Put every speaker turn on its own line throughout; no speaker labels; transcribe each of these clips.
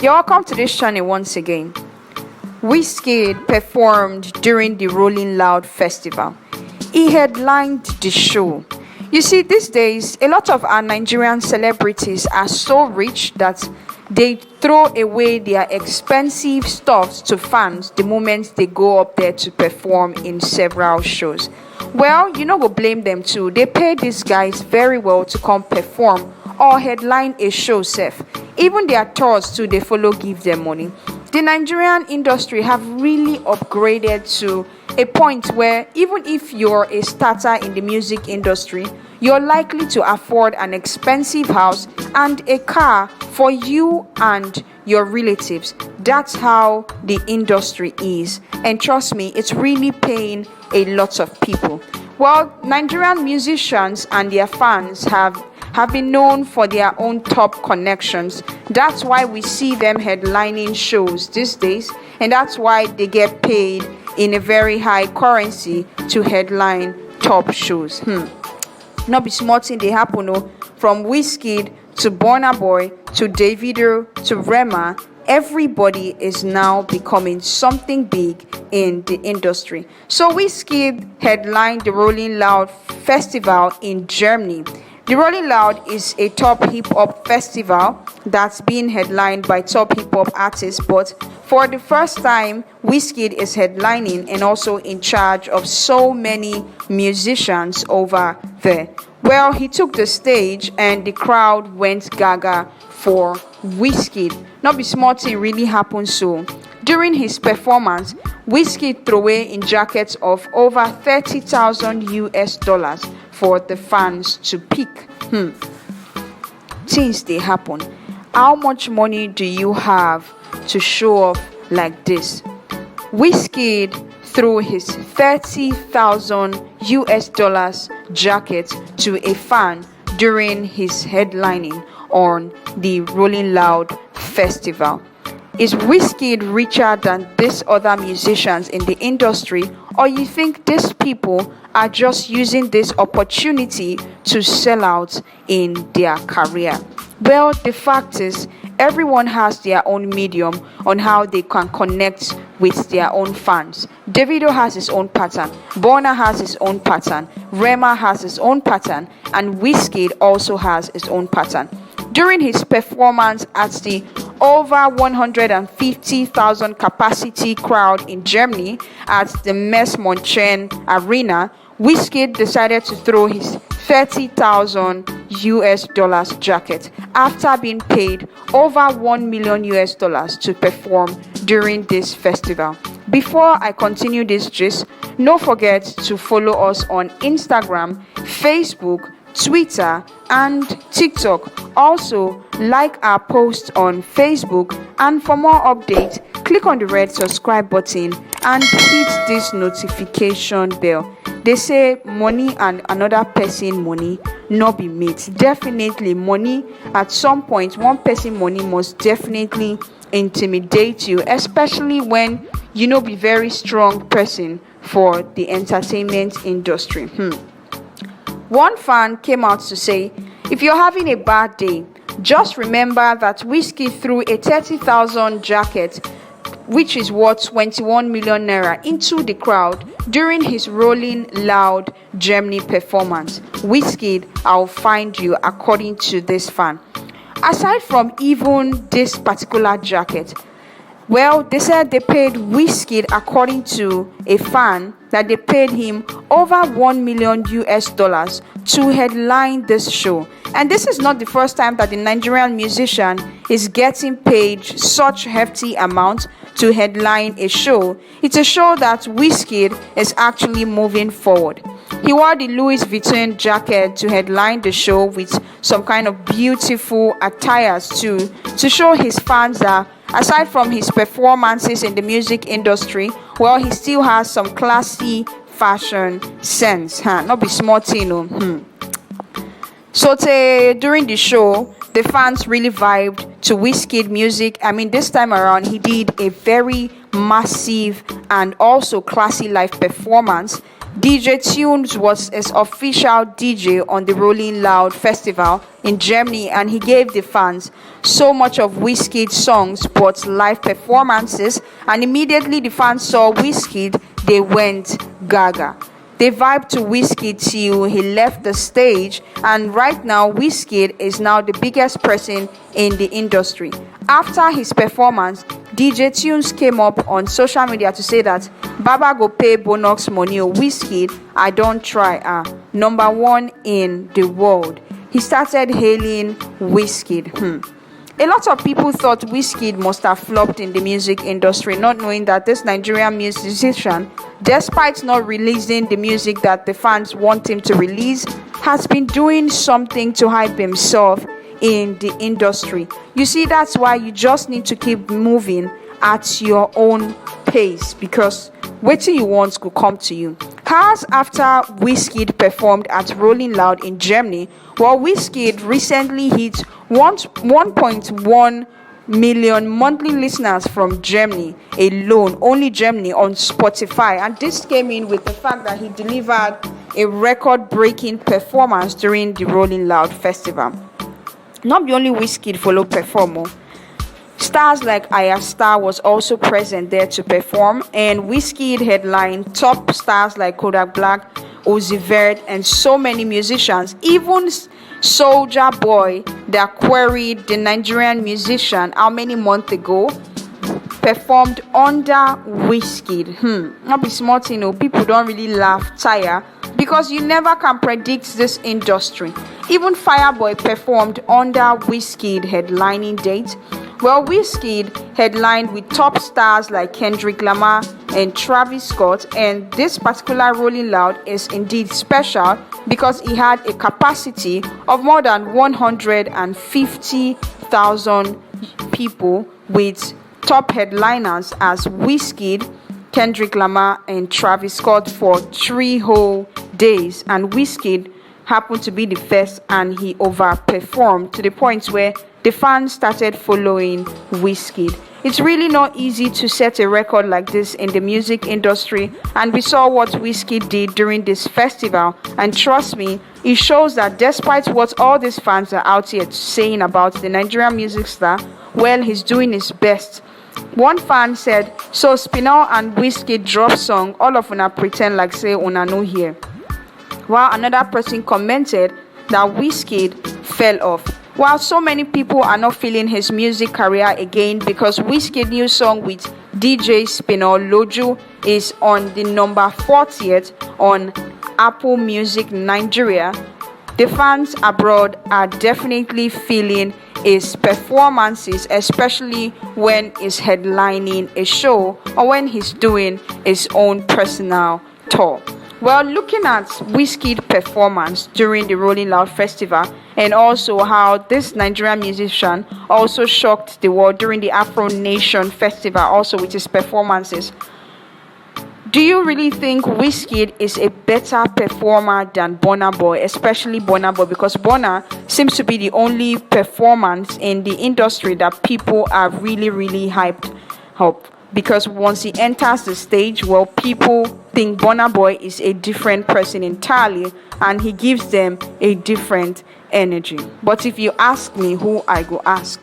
You're welcome to this channel once again. Wizkid performed during the Rolling Loud Festival. He headlined the show. You see, these days, a lot of our Nigerian celebrities are so rich that they throw away their expensive stuffs to fans the moment they go up there to perform in several shows. Well, you know, we'll blame them too. They pay these guys very well to come perform or headline a show safe. Even their tours too, they follow give them money. The Nigerian industry have really upgraded to a point where even if you're a starter in the music industry, you're likely to afford an expensive house and a car for you and your relatives. That's how the industry is. And trust me, it's really paying a lot of people. Well, Nigerian musicians and their fans have been known for their own top connections. That's why we see them headlining shows these days, and that's why they get paid in a very high currency to headline top shows. Not be small thing they happen, no. From Wizkid to Burna Boy to Davido to Rema, everybody is now becoming something big in the industry. So Wizkid headlined the Rolling Loud Festival in Germany. The Rolling Loud is a top hip-hop festival that's being headlined by top hip-hop artists, but for the first time, Wizkid is headlining and also in charge of so many musicians over there. Well, he took the stage and the crowd went gaga for Wizkid. Not be small thing really happened so. During his performance, Wizkid threw away in jackets of over 30,000 US dollars for the fans to pick. Things they happen. How much money do you have to show off like this? Wizkid threw his 30,000 US dollars jacket to a fan during his headlining on the Rolling Loud Festival. Is Wizkid richer than these other musicians in the industry, or you think these people are just using this opportunity to sell out in their career? Well, the fact is, everyone has their own medium on how they can connect with their own fans. Davido has his own pattern, Burna has his own pattern, Rema has his own pattern, and Wizkid also has his own pattern. During his performance at the over 150,000 capacity crowd in Germany at the Messmonchen Arena, Wizkid decided to throw his 30,000 US dollars jacket after being paid over 1 million US dollars to perform during this festival. Before I continue this gist, don't forget to follow us on Instagram, Facebook, Twitter, and TikTok. Also, like our post on Facebook, and for more updates, click on the red subscribe button and hit this notification bell. They say money and another person money not be made. Definitely money at some point, one person money must definitely intimidate you, especially when you know be very strong person for the entertainment industry. One fan came out to say, if you're having a bad day, just remember that Wizkid threw a 30,000 jacket, which is worth 21 million naira, into the crowd during his Rolling Loud Germany performance. Wizkid, I'll find you, according to this fan. Aside from even this particular jacket, well, they said they paid Wizkid, according to a fan, that they paid him over 1 million US dollars to headline this show. And this is not the first time that the Nigerian musician is getting paid such hefty amount to headline a show. It's a show that Wizkid is actually moving forward. He wore the Louis Vuitton jacket to headline the show with some kind of beautiful attires to show his fans that aside from his performances in the music industry, well, he still has some classy fashion sense. Not be small thing, no. So during the show, the fans really vibed to Wizkid music. I mean, this time around, he did a very massive and also classy live performance. DJ Tunes was his official DJ on the Rolling Loud Festival in Germany, and he gave the fans so much of Wizkid's songs but live performances, and immediately the fans saw Wizkid, they went gaga. They vibed to Wizkid till he left the stage, and right now Wizkid is now the biggest person in the industry. After his performance, DJ Tunes came up on social media to say that Baba go pay bonus money o Wizkid, I don't try number one in the world. He started hailing Wizkid. A lot of people thought Wizkid must have flopped in the music industry, not knowing that this Nigerian musician, despite not releasing the music that the fans want him to release, has been doing something to hype himself in the industry. You see, that's why you just need to keep moving at your own pace, because waiting you want could come to you. Hours after Wizkid performed at Rolling Loud in Germany, while Wizkid recently hit 1.1 million monthly listeners from Germany alone, only Germany, on Spotify. And this came in with the fact that he delivered a record-breaking performance during the Rolling Loud Festival. Not the only Wizkid followed perform. Stars like Ayastar was also present there to perform, and Wizkid headlined top stars like Kodak Black, Ozzy Vert, and so many musicians. Even Soulja Boy, that queried the Nigerian musician how many months ago, performed under Wizkid. Not be smart, people don't really laugh, tire, because you never can predict this industry. Even Fireboy performed under Wizkid headlining date. Well, Wizkid headlined with top stars like Kendrick Lamar and Travis Scott, and this particular Rolling Loud is indeed special because he had a capacity of more than 150,000 people, with top headliners as Wizkid, Kendrick Lamar, and Travis Scott for 3 whole days. And Wizkid happened to be the first, and he overperformed to the point where the fans started following Wizkid. It's really not easy to set a record like this in the music industry, and we saw what Wizkid did during this festival, and trust me, it shows that despite what all these fans are out here saying about the Nigerian music star, well, he's doing his best. One fan said, "So Spinall and Wizkid drop song, all of una pretend like say una no hear." While another person commented that Wizkid fell off. While so many people are not feeling his music career again because Wizkid's new song with DJ Spinall Loju is on the number 40th on Apple Music Nigeria, the fans abroad are definitely feeling his performances, especially when he's headlining a show or when he's doing his own personal tour. Well, looking at Wizkid's performance during the Rolling Loud Festival, and also how this Nigerian musician also shocked the world during the Afro Nation Festival, also with his performances, do you really think Wizkid is a better performer than Burna Boy, especially Burna Boy? Because Burna seems to be the only performance in the industry that people are really, really hyped up. Because once he enters the stage, well, people think Burna Boy is a different person entirely, and he gives them a different energy. But if you ask me who I go ask,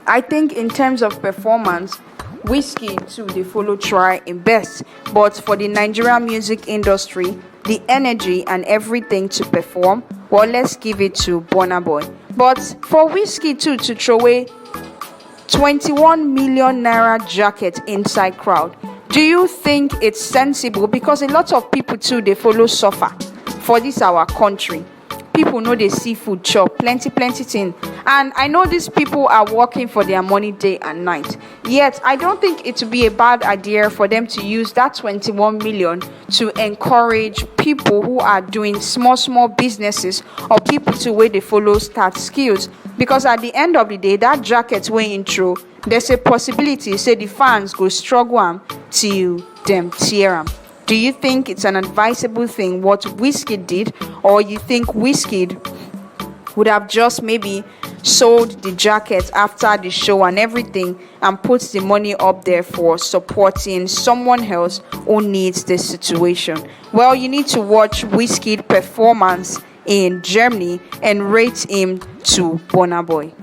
I think in terms of performance, Wizkid too, they follow try in best. But for the Nigerian music industry, the energy and everything to perform, well, let's give it to Burna Boy. But for Wizkid too to throw away 21 million naira jacket inside crowd, do you think it's sensible? Because a lot of people too, they follow suffer for this our country. People know they see food chop plenty thing, and I know these people are working for their money day and night. Yet I don't think it would be a bad idea for them to use that 21 million to encourage people who are doing small businesses, or people to where they follow start skills. Because at the end of the day, that jacket way intro, there's a possibility say the fans go struggle am till them tear am. Do you think it's an advisable thing what Wizkid did, or you think Wizkid would have just maybe sold the jacket after the show and everything, and put the money up there for supporting someone else who needs this situation. Well, you need to watch Wizkid performance in Germany and rate him to Burna Boy.